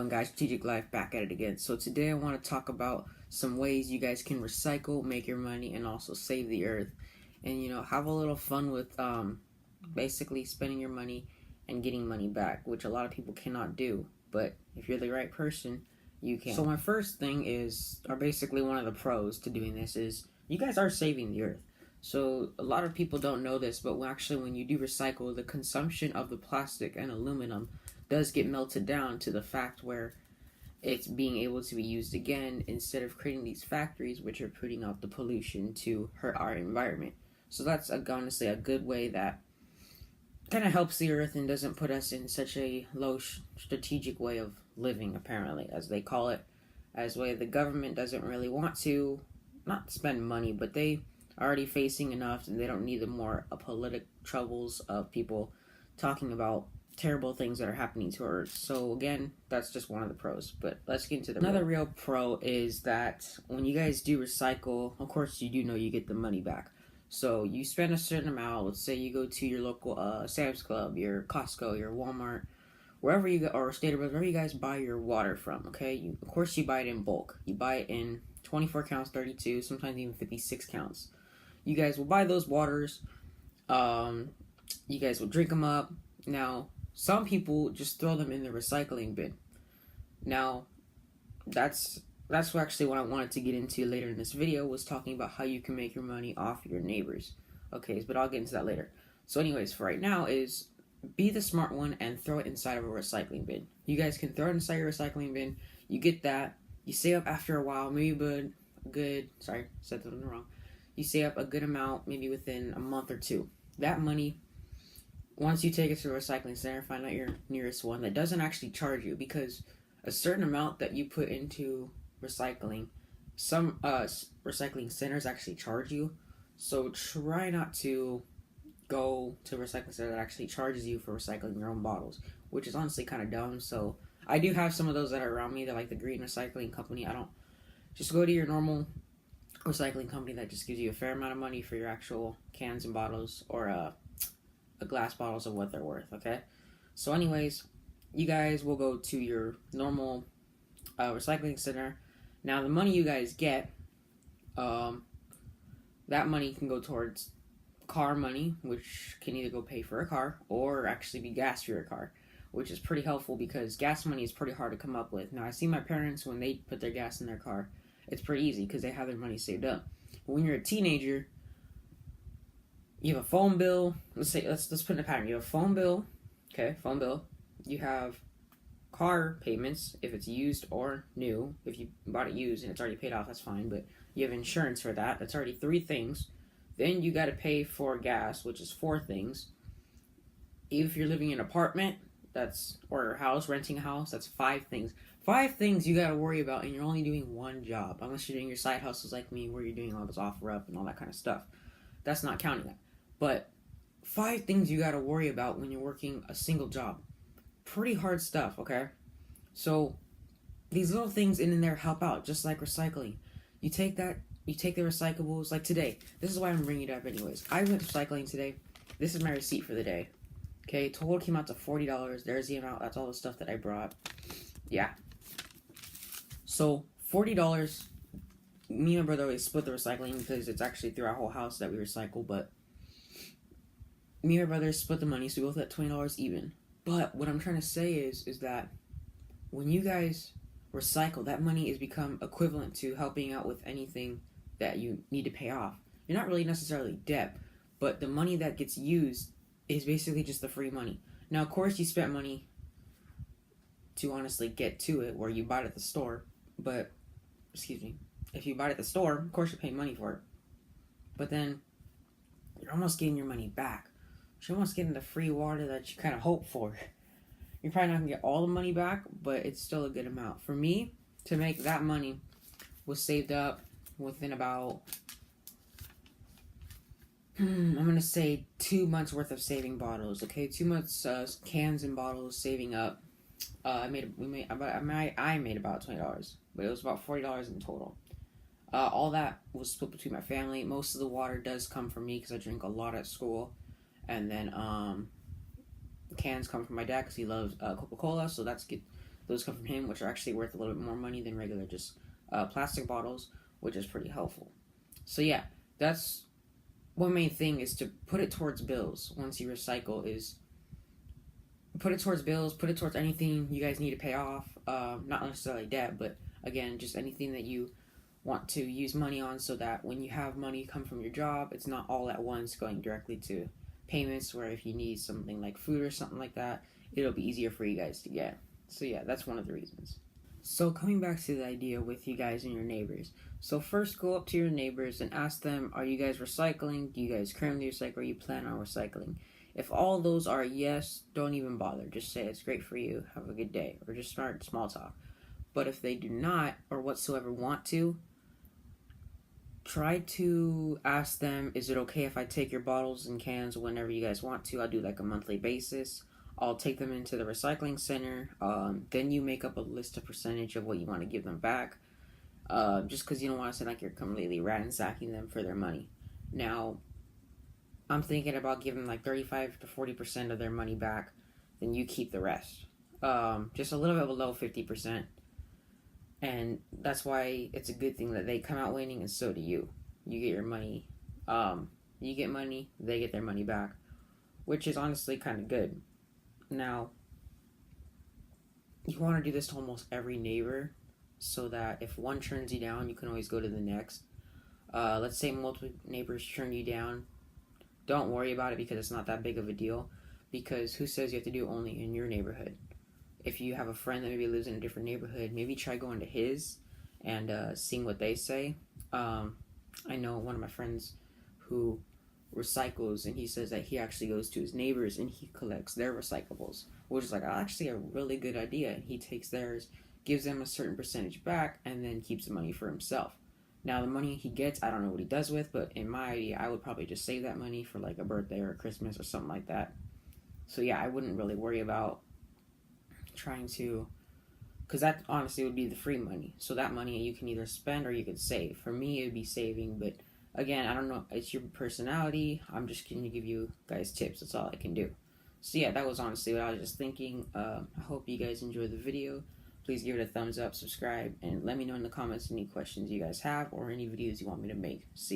going, guys? Strategic Life back at it again. So today I want to talk about some ways you guys can recycle, make your money, and also save the earth. And have a little fun with basically spending your money and getting money back, which a lot of people cannot do. But if you're the right person, you can. So my first thing are basically one of the pros to doing this is you guys are saving the earth. So a lot of people don't know this, but when you do recycle, the consumption of the plastic and aluminum does get melted down to the fact where it's being able to be used again instead of creating these factories which are putting out the pollution to hurt our environment. So that's honestly a good way that kind of helps the earth and doesn't put us in such a low strategic way of living, apparently, as they call it, as way the government doesn't really want to not spend money, but they are already facing enough and they don't need the more politic troubles of people talking about terrible things that are happening to Earth. So again, that's just one of the pros. But let's get into another real pro is that when you guys do recycle, of course you do know you get the money back. So you spend a certain amount. Let's say you go to your local Sam's Club, your Costco, your Walmart, wherever you go, or Stater Brothers, wherever you guys buy your water from. Okay, of course you buy it in bulk. You buy it in 24 counts, 32, sometimes even 56 counts. You guys will buy those waters. You guys will drink them up. Now, some people just throw them in the recycling bin. Now, that's actually what I wanted to get into later in this video, was talking about how you can make your money off your neighbors. Okay, but I'll get into that later. So anyways, for right now is be the smart one and throw it inside of a recycling bin. You guys can throw it inside your recycling bin. You get that. You save up after a while, maybe said something wrong. You save up a good amount, maybe within a month or two. That money, once you take it to a recycling center, find out your nearest one that doesn't actually charge you, because a certain amount that you put into recycling, some recycling centers actually charge you. So try not to go to a recycling center that actually charges you for recycling your own bottles, which is honestly kind of dumb. So I do have some of those that are around me. They're like the Green Recycling Company. Just go to your normal recycling company that just gives you a fair amount of money for your actual cans and bottles, or a glass bottles of what they're worth. Okay, so anyways, you guys will go to your normal recycling center. Now the money you guys get, that money can go towards car money, which can either go pay for a car or actually be gas for your car, which is pretty helpful because gas money is pretty hard to come up with. Now I see my parents, when they put their gas in their car, it's pretty easy because they have their money saved up. But when you're a teenager, you have a phone bill. Let's put in a pattern. You have a phone bill. Okay, phone bill. You have car payments if it's used or new. If you bought it used and it's already paid off, that's fine. But you have insurance for that. That's already 3 things. Then you got to pay for gas, which is 4 things. If you're living in an apartment, or a house, renting a house, that's 5 things. 5 things you got to worry about, and you're only doing one job, unless you're doing your side hustles like me, where you're doing all this offer up and all that kind of stuff. That's not counting that. But 5 things you got to worry about when you're working a single job. Pretty hard stuff, okay? So these little things in there help out, just like recycling. You take the recyclables, like today. This is why I'm bringing it up anyways. I went recycling today. This is my receipt for the day. Okay, total came out to $40. There's the amount. That's all the stuff that I brought. Yeah. So $40. Me and my brother always split the recycling because it's actually through our whole house that we recycle. But me and my brother split the money, so we both got $20 even. But what I'm trying to say is that when you guys recycle, that money is become equivalent to helping out with anything that you need to pay off. You're not really necessarily debt, but the money that gets used is basically just the free money. Now, of course, you spent money to honestly get to it, where you bought it at the store. But, if you bought it at the store, of course you're paying money for it. But then, you're almost getting your money back. You're almost getting the free water that you kind of hope for. You're probably not going to get all the money back, but it's still a good amount. For me, to make that money was saved up within about, I'm going to say 2 months worth of saving bottles. Okay, 2 months cans and bottles saving up. I made about $20, but it was about $40 in total. All that was split between my family. Most of the water does come from me because I drink a lot at school. And then cans come from my dad because he loves Coca-Cola, so that's good. Those come from him, which are actually worth a little bit more money than regular just plastic bottles, which is pretty helpful. So yeah, that's one main thing, is to put it towards bills. Once you recycle, is put it towards bills, put it towards anything you guys need to pay off. Not necessarily debt, but again, just anything that you want to use money on, so that when you have money come from your job, it's not all at once going directly to payments, where if you need something like food or something like that, it'll be easier for you guys to get. So yeah, that's one of the reasons. So coming back to the idea with you guys and your neighbors. So first, go up to your neighbors and ask them, are you guys recycling? Do you guys currently recycle, or you plan on recycling? If all those are yes, don't even bother. Just say it's great for you, have a good day, or just start small talk. But if they do not, or whatsoever want to, try to ask them, is it okay if I take your bottles and cans whenever you guys want to? I'll do like a monthly basis. I'll take them into the recycling center. Then you make up a list of percentage of what you want to give them back. Just because you don't want to sound like you're completely ransacking them for their money. Now, I'm thinking about giving like 35 to 40% of their money back. Then you keep the rest. Just a little bit below 50%. And that's why it's a good thing that they come out winning, and so do you. You get your money. You get money, they get their money back, which is honestly kind of good. Now, you want to do this to almost every neighbor, so that if one turns you down, you can always go to the next. Let's say multiple neighbors turn you down. Don't worry about it, because it's not that big of a deal. Because who says you have to do it only in your neighborhood? If you have a friend that maybe lives in a different neighborhood, maybe try going to his and seeing what they say. I know one of my friends who recycles, and he says that he actually goes to his neighbors and he collects their recyclables, which is like actually a really good idea. And he takes theirs, gives them a certain percentage back, and then keeps the money for himself. Now, the money he gets, I don't know what he does with, but in my idea, I would probably just save that money for like a birthday or a Christmas or something like that. So yeah, I wouldn't really worry about trying to, because that honestly would be the free money. So that money you can either spend or you could save. For me, it would be saving, but again, I don't know, it's your personality. I'm just going to give you guys tips. That's all I can do. So yeah, that was honestly what I was just thinking. I hope you guys enjoyed the video. Please give it a thumbs up, subscribe, and let me know in the comments any questions you guys have or any videos you want me to make. See you.